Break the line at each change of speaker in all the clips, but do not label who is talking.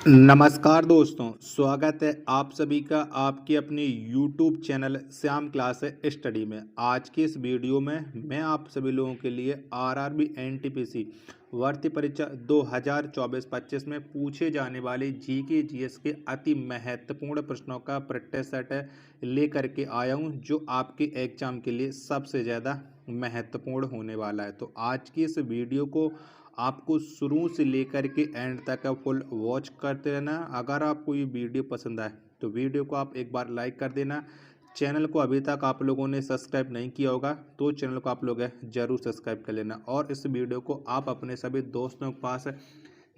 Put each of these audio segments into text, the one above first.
नमस्कार दोस्तों, स्वागत है आप सभी का आपके अपने YouTube channel Shyam class study में। आज की इस वीडियो में मैं आप सभी लोगों के लिए आरआरबी एनटीपीसी भर्ती परीक्षा 2024-25 में पूछे जाने वाले जीके जीएस के अति महत्वपूर्ण प्रश्नों का प्रैक्टिस सेट लेकर के आया हूं, जो आपके एग्जाम के लिए सबसे ज़्यादा महत्वपूर्ण होने वाला है। तो आज की इस वीडियो को आपको शुरू से लेकर के एंड तक फुल वॉच करते रहना। अगर आपको ये वीडियो पसंद आए तो वीडियो को आप एक बार लाइक कर देना। चैनल को अभी तक आप लोगों ने सब्सक्राइब नहीं किया होगा तो चैनल को आप लोग जरूर सब्सक्राइब कर लेना, और इस वीडियो को आप अपने सभी दोस्तों के पास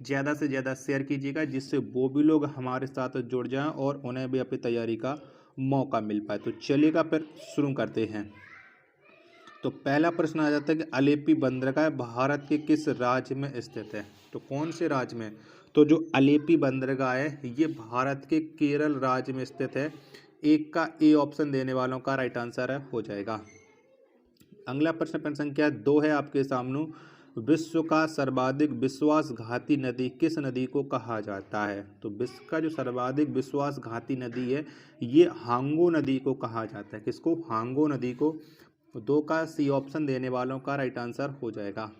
ज़्यादा से ज़्यादा शेयर कीजिएगा, जिससे वो भी लोग हमारे साथ जुड़ जाएं और उन्हें भी अपनी तैयारी का मौका मिल पाए। तो चलिएगा फिर शुरू करते हैं। तो पहला प्रश्न आ जाता है कि अलेपी बंदरगाह भारत के किस राज्य में स्थित है। तो कौन से राज्य में? तो जो अलेपी बंदरगाह है ये भारत के केरल राज्य में स्थित है। एक का ए ऑप्शन देने वालों का राइट आंसर है हो जाएगा। अगला प्रश्न संख्या 2 है आपके सामने। विश्व का सर्वाधिक विश्वासघाती नदी किस नदी को कहा जाता है? तो विश्व का जो सर्वाधिक विश्वासघाती नदी है ये हांगो नदी को कहा जाता है। किसको? हांगो नदी को। 2 का सी ऑप्शन देने वालों का राइट आंसर हो जाएगा।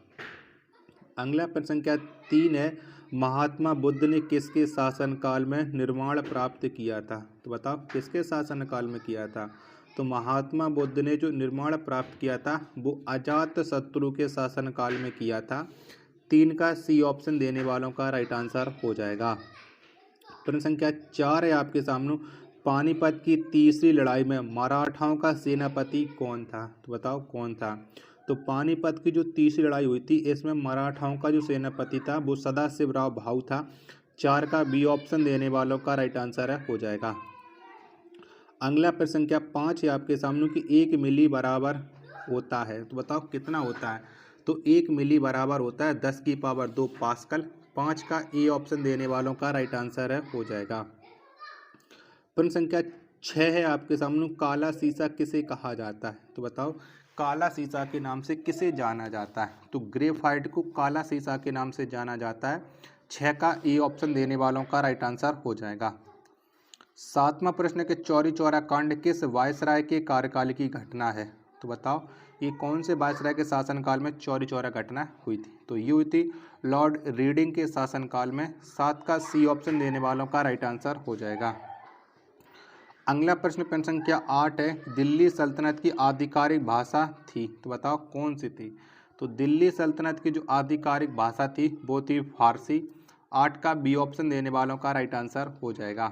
अगला प्रश्न संख्या 3 है। महात्मा बुद्ध ने किसके शासनकाल में निर्वाण प्राप्त किया था? तो बताओ किसके शासनकाल में किया था? तो महात्मा बुद्ध ने जो निर्वाण प्राप्त किया था वो अजात शत्रु के शासनकाल में किया था। 3 का सी ऑप्शन देने वालों का राइट आंसर हो जाएगा। प्रश्न संख्या 4 है आपके सामने। पानीपत की तीसरी लड़ाई में मराठाओं का सेनापति कौन था? तो बताओ कौन था? तो पानीपत की जो तीसरी लड़ाई हुई थी इसमें मराठाओं का जो सेनापति था वो सदाशिवराव भाऊ था। 4 का बी ऑप्शन देने वालों का राइट आंसर है हो जाएगा। अगला प्रश्न संख्या 5 है आपके सामने कि 1 मिली बराबर होता है। तो बताओ कितना होता है? तो 1 मिली बराबर होता है 10 की पावर 2 पास्कल। 5 का ए ऑप्शन देने वालों का राइट आंसर है हो जाएगा। प्रश्न संख्या 6 है आपके सामने। काला शीशा किसे कहा जाता है? तो बताओ काला शीशा के नाम से किसे जाना जाता है? तो ग्रेफाइट को काला शीशा के नाम से जाना जाता है। 6 का ए ऑप्शन देने वालों का राइट आंसर हो जाएगा। 7वां प्रश्न के चौरी चौरा कांड किस वायसराय के कार्यकाल की घटना है? तो बताओ ये कौन से वायसराय के शासनकाल में चौरी चौरा घटना हुई थी? तो ये हुई थी लॉर्ड रीडिंग के शासनकाल में। 7 का सी ऑप्शन देने वालों का राइट आंसर हो जाएगा। अगला प्रश्न संख्या 8 है। दिल्ली सल्तनत की आधिकारिक भाषा थी। तो बताओ कौन सी थी? तो दिल्ली सल्तनत की जो आधिकारिक भाषा थी वो थी फारसी। 8 का बी ऑप्शन देने वालों का राइट आंसर हो जाएगा।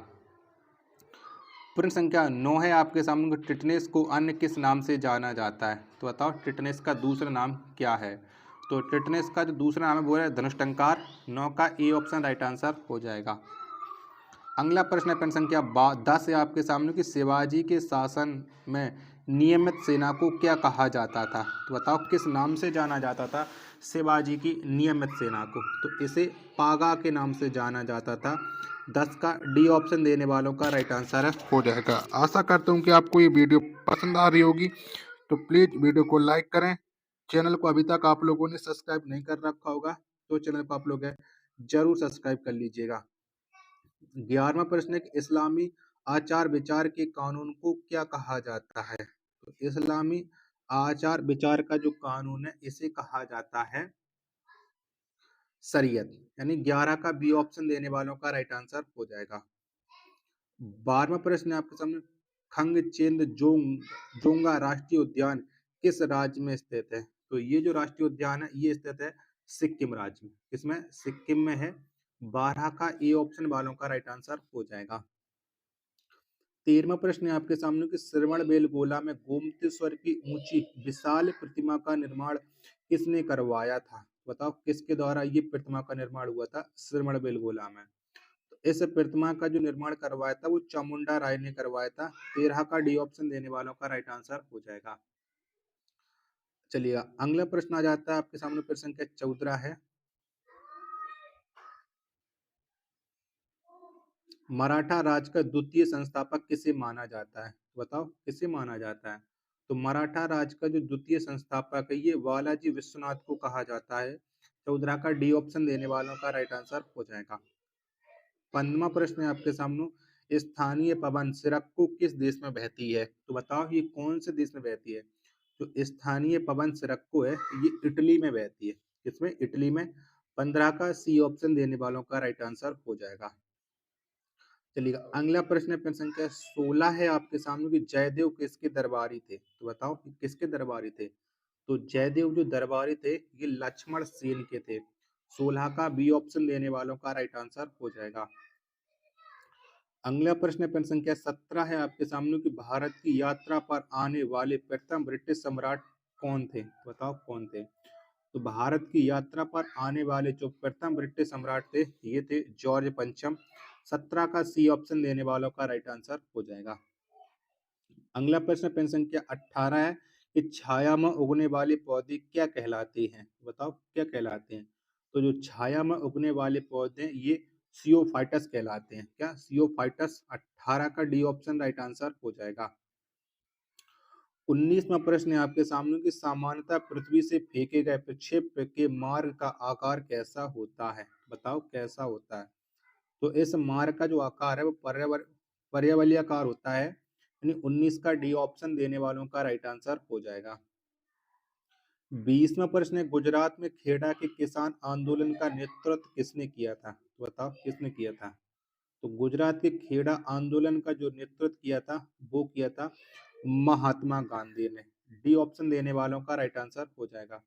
प्रश्न संख्या 9 है आपके सामने। टिटनेस को अन्य किस नाम से जाना जाता है? तो बताओ टिटनेस का दूसरा नाम क्या है? तो टिटनेस का जो दूसरा नाम है वो है धनुष्टंकार। 9 का ए ऑप्शन राइट आंसर हो जाएगा। अगला प्रश्न है प्रश्न संख्या 10 है आपके सामने कि शिवाजी के शासन में नियमित सेना को क्या कहा जाता था? तो बताओ किस नाम से जाना जाता था शिवाजी की नियमित सेना को? तो इसे पागा के नाम से जाना जाता था। 10 का डी ऑप्शन देने वालों का राइट आंसर है हो जाएगा। आशा करता हूँ कि आपको ये वीडियो पसंद आ रही होगी, तो प्लीज़ वीडियो को लाइक करें। चैनल को अभी तक आप लोगों ने सब्सक्राइब नहीं कर रखा होगा तो चैनल को आप लोग जरूर सब्सक्राइब कर लीजिएगा। 11वां प्रश्न है कि इस्लामी आचार विचार के कानून को क्या कहा जाता है? तो इस्लामी आचार विचार का जो कानून है इसे कहा जाता है शरीयत। यानी 11 का बी ऑप्शन देने वालों का राइट आंसर हो जाएगा। 12वां प्रश्न है आपके सामने। खंगचेंद जोंगा राष्ट्रीय उद्यान किस राज्य में स्थित है? तो ये जो राष्ट्रीय उद्यान है ये स्थित है सिक्किम राज्य में। किसमें? सिक्किम में है। 12 का ए ऑप्शन वालों का राइट आंसर हो जाएगा। 13वां प्रश्न है आपके सामने कि श्रवणबेलगोला में गोमतेश्वर की ऊंची विशाल प्रतिमा का निर्माण किसने करवाया था? बताओ किसके द्वारा ये प्रतिमा का निर्माण हुआ था श्रवणबेलगोला में? तो इस प्रतिमा का जो निर्माण करवाया था वो चामुंडा राय ने करवाया था। 13 का डी ऑप्शन देने वालों का राइट आंसर हो जाएगा। चलिए अगला प्रश्न आ जाता है आपके सामने। प्रश्न संख्या 14 है। मराठा राज का द्वितीय संस्थापक किसे माना जाता है? बताओ किसे माना जाता है? तो मराठा राज का जो द्वितीय संस्थापक है ये बालाजी विश्वनाथ को कहा जाता है। 14 का डी ऑप्शन देने वालों का राइट आंसर हो जाएगा। 15वां प्रश्न है आपके सामने, स्थानीय पवन सिरक्कू किस देश में बहती है? तो बताओ ये कौन से देश में बहती है? जो स्थानीय पवन सिरक्कू है ये इटली में बहती है। किसमें? इटली में। 15 का सी ऑप्शन देने वालों का राइट आंसर हो जाएगा। चलिएगा, अगला प्रश्न है प्रश्न संख्या 16 है आपके सामने कि जयदेव किसके दरबारी थे? तो बताओ कि किसके दरबारी थे? तो जयदेव जो दरबारी थे ये लक्ष्मण सेन के थे। 16 का बी ऑप्शन देने वालों का राइट आंसर हो जाएगा। अगला प्रश्न है प्रश्न संख्या 17 है आपके सामने कि भारत की यात्रा पर आने वाले प्रथम ब्रिटिश सम्राट कौन थे? बताओ कौन थे? तो भारत की यात्रा पर आने वाले जो प्रथम ब्रिटिश सम्राट थे ये थे जॉर्ज पंचम। 17 का सी ऑप्शन देने वालों का राइट आंसर हो जाएगा। अगला प्रश्न पेन संख्या 18 है कि छाया में उगने वाले पौधे क्या कहलाते हैं? बताओ क्या कहलाते हैं? तो जो छाया में उगने वाले पौधे ये सियोफाइटस कहलाते हैं। क्या? सियोफाइटस। 18 का डी ऑप्शन राइट आंसर हो जाएगा। 19वां प्रश्न है आपके सामने कि सामान्यतः पृथ्वी से फेंके गए प्रक्षेप्य के मार्ग का आकार कैसा होता है? बताओ कैसा होता है? तो इस मार्ग का जो आकार है वो पर्यावलयाकार होता है। यानी 19 का डी ऑप्शन देने वालों का राइट आंसर हो जाएगा। 20वां प्रश्न है गुजरात में खेड़ा के किसान आंदोलन का नेतृत्व किसने किया था? तो बताओ किसने किया था? तो गुजरात के खेड़ा आंदोलन का जो नेतृत्व किया था वो किया था महात्मा गांधी ने। डी ऑप्शन देने वालों का राइट आंसर हो जाएगा।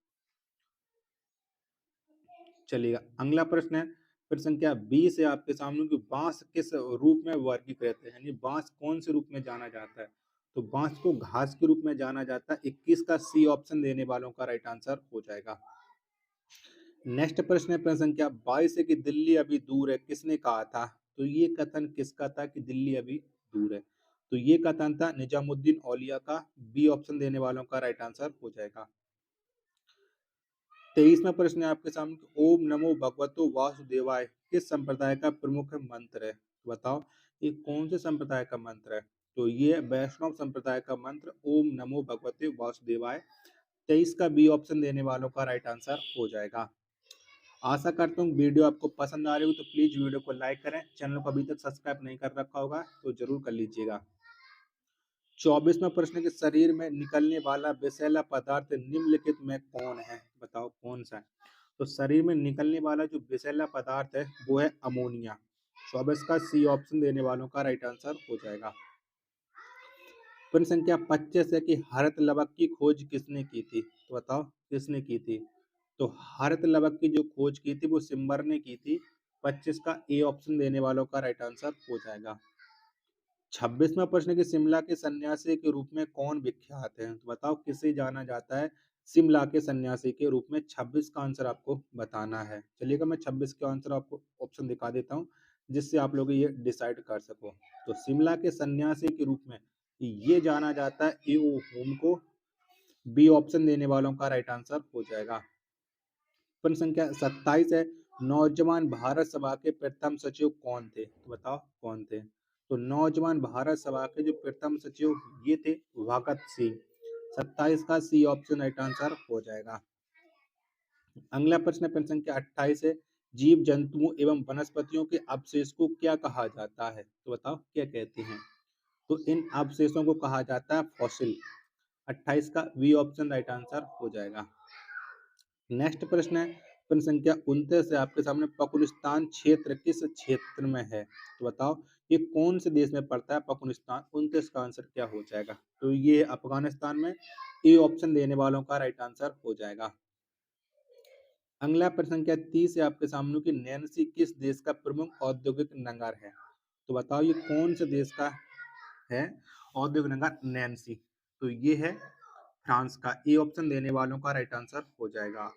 चलिएगा, अगला प्रश्न है प्रश्न संख्या 20 है आपके सामने कि बांस किस रूप में वर्गीकृत है? यानी बांस कौन से रूप में जाना जाता है? तो बांस को घास के रूप में जाना जाता है। 21 का सी ऑप्शन देने वालों का राइट आंसर हो जाएगा। नेक्स्ट प्रश्न है प्रश्न संख्या 22 है कि दिल्ली अभी दूर है किसने कहा था? तो ये कथन किसका था कि दिल्ली अभी दूर है? तो ये कथन था निजामुद्दीन औलिया का। बी ऑप्शन देने वालों का राइट आंसर हो जाएगा। 23वां प्रश्न है आपके सामने कि ओम नमो भगवतो वासुदेवाय किस संप्रदाय का प्रमुख मंत्र है? बताओ ये कौन से संप्रदाय का मंत्र है? तो ये वैष्णव संप्रदाय का मंत्र ओम नमो भगवते वासुदेवाय। 23 का बी ऑप्शन देने वालों का राइट आंसर हो जाएगा। आशा करता हूँ वीडियो आपको पसंद आ रही हो तो प्लीज वीडियो को लाइक करें। चैनल को अभी तक सब्सक्राइब नहीं कर रखा होगा तो जरूर कर लीजिएगा। 24वां प्रश्न के शरीर में निकलने वाला विषैला पदार्थ निम्नलिखित में कौन है? बताओ कौन सा है? तो शरीर में निकलने वाला जो विषैला पदार्थ है वो है अमोनिया। 24 का सी ऑप्शन देने वालों का राइट आंसर हो जाएगा। प्रश्न संख्या 25 है कि हरत लवक की खोज किसने की थी? तो बताओ किसने की थी? तो हरत लवक की जो खोज की थी वो सिम्बर ने की थी। 25 का ए ऑप्शन देने वालों का राइट आंसर हो जाएगा। 26वां प्रश्न कि शिमला के सन्यासी के रूप में कौन विख्यात है? तो बताओ किसे जाना जाता है शिमला के सन्यासी के रूप में? 26 का आंसर आपको बताना है। चलिएगा, मैं 26 का आंसर आपको ऑप्शन दिखा देता हूँ जिससे आप लोग ये डिसाइड कर सको। तो शिमला के सन्यासी के रूप में ये जाना जाता है ए ओ होम को। बी ऑप्शन देने वालों का राइट आंसर हो जाएगा। प्रश्न संख्या 27 है नौजवान भारत सभा के प्रथम सचिव कौन थे? तो बताओ कौन थे? तो नौजवान भारत सभा के जो प्रथम सचिव ये थे भगत सिंह। 27 का सी ऑप्शन राइट आंसर हो जाएगा। अगला प्रश्न है प्रश्न संख्या 28 है जीव जंतुओं एवं वनस्पतियों के अवशेष को क्या कहा जाता है? तो बताओ क्या कहते हैं? तो इन अवशेषों को कहा जाता है फॉसिल। 28 का बी ऑप्शन राइट आंसर हो जाएगा। नेक्स्ट प्रश्न है प्रश्न संख्या 29 है आपके सामने पकुनिस्तान क्षेत्र किस क्षेत्र में है? तो बताओ ये कौन से देश में पड़ता है पकुनिस्तान? 29 का आंसर क्या हो जाएगा? तो ये अफगानिस्तान में। ए ऑप्शन देने वालों का राइट आंसर हो जाएगा। अगला प्रश्न संख्या 30 है आपके सामने कि नैन्सी किस देश का प्रमुख औद्योगिक नगर है? तो बताओ ये कौन से देश का है औद्योगिक नगर नैन्सी? तो ये है फ्रांस का। ए ऑप्शन देने वालों का राइट आंसर हो जाएगा।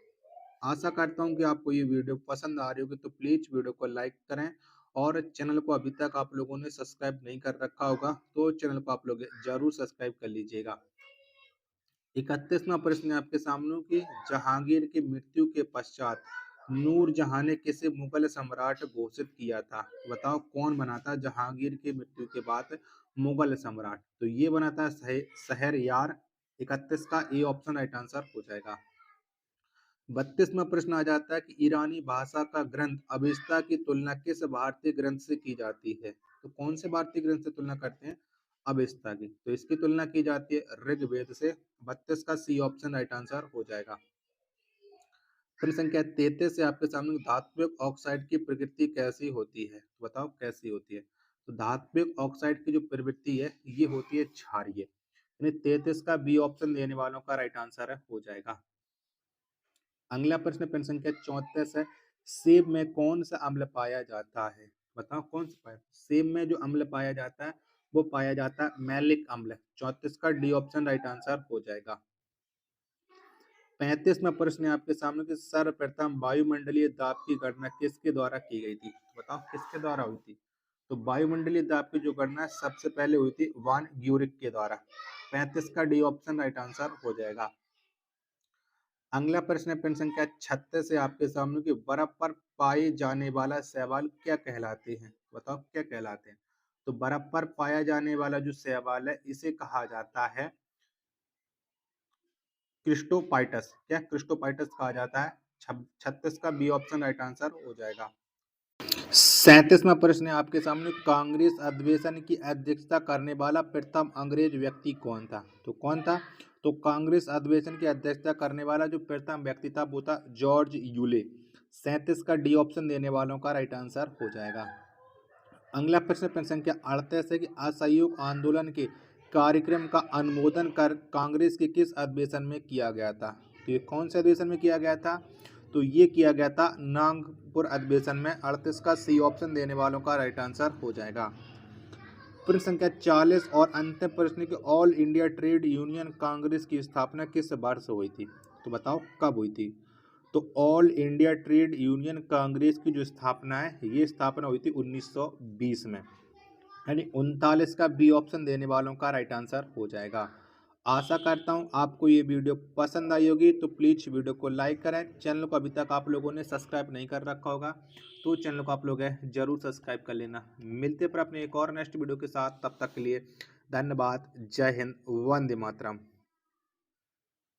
आशा करता हूँ कि आपको ये वीडियो पसंद आ रही होगी तो प्लीज वीडियो को लाइक करें और चैनल को अभी तक आप लोगों ने सब्सक्राइब नहीं कर रखा होगा तो चैनल को आप लोग जरूर सब्सक्राइब कर लीजिएगा। 31वां प्रश्न है आपके सामने कि जहांगीर की मृत्यु के पश्चात नूरजहां ने किसे मुगल सम्राट घोषित किया था? बताओ कौन बना था जहांगीर की मृत्यु के बाद मुगल सम्राट? तो ये बना था शहरयार। 31 का ए ऑप्शन राइट आंसर हो जाएगा। 32वां प्रश्न आ जाता है कि ईरानी भाषा का ग्रंथ अविस्ता की तुलना किस भारतीय ग्रंथ से की जाती है? तो कौन से भारतीय ग्रंथ से तुलना करते हैं? अविस्ता की। तो इसकी तुलना की जाती है ऋग्वेद से। 32 का सी ऑप्शन राइट आंसर हो जाएगा। प्रश्न संख्या 33 से आपके सामने धात्विक ऑक्साइड की प्रकृति कैसी होती है? तो बताओ कैसी होती है? तो धात्विक ऑक्साइड की जो प्रवृत्ति है ये होती है क्षारीय। यानी 33 का बी ऑप्शन देने वालों का राइट आंसर है हो जाएगा। अगला प्रश्न संख्या 34 है। सेब में कौन सा अम्ल पाया जाता है? बताओ कौन सा पाया? सेब में जो अम्ल पाया जाता है वो पाया जाता है मैलिक अम्ल। 34 का डी ऑप्शन राइट आंसर हो जाएगा। 35वां प्रश्न है आपके सामने कि सर्वप्रथम वायुमंडलीय दाब की गणना किसके द्वारा की गई थी? बताओ किसके द्वारा हुई थी? तो वायुमंडलीय दाब की जो गणना सबसे पहले हुई थी वान ग्यूरिक के द्वारा। 35 का डी ऑप्शन राइट आंसर हो जाएगा। अगला प्रश्न है प्रश्न संख्या 36 से आपके सामने कि बर्फ पर पाए जाने वाला शैवाल क्या कहलाते हैं? बताओ क्या कहलाते हैं? तो बर्फ पर पाया जाने वाला जो शैवाल है इसे कहा जाता है क्रिस्टोपाइटस। क्या क्रिस्टोपाइटस कहा जाता है? 36 का बी ऑप्शन राइट आंसर हो जाएगा। 37वां प्रश्न है आपके सामने कांग्रेस अधिवेशन की अध्यक्षता करने वाला प्रथम अंग्रेज व्यक्ति कौन था? तो कौन था? तो कांग्रेस अधिवेशन की अध्यक्षता करने वाला जो प्रथम व्यक्ति था वो था जॉर्ज यूले। 37 का डी ऑप्शन देने वालों का राइट आंसर हो जाएगा। अगला प्रश्न संख्या 38 है कि असहयोग आंदोलन के कार्यक्रम का अनुमोदन कर कांग्रेस के किस अधिवेशन में किया गया था? तो ये कौन से अधिवेशन में किया गया था? तो ये किया गया था नागपुर अधिवेशन में। 38 का सी ऑप्शन देने वालों का राइट आंसर हो जाएगा। प्रश्न संख्या 40 और अंतिम प्रश्न की all India trade union Congress की स्थापना किस वर्ष हुई थी? तो बताओ कब हुई थी? तो all India trade union Congress की जो स्थापना है ये स्थापना हुई थी 1920 में। यानी 39 का बी ऑप्शन देने वालों का राइट आंसर हो जाएगा। आशा करता हूँ आपको ये वीडियो पसंद आई होगी, तो प्लीज़ वीडियो को लाइक करें। चैनल को अभी तक आप लोगों ने सब्सक्राइब नहीं कर रखा होगा तो चैनल को आप लोग जरूर सब्सक्राइब कर लेना। मिलते पर अपने एक और नेक्स्ट वीडियो के साथ, तब तक के लिए धन्यवाद। जय हिंद, वंदे मातरम।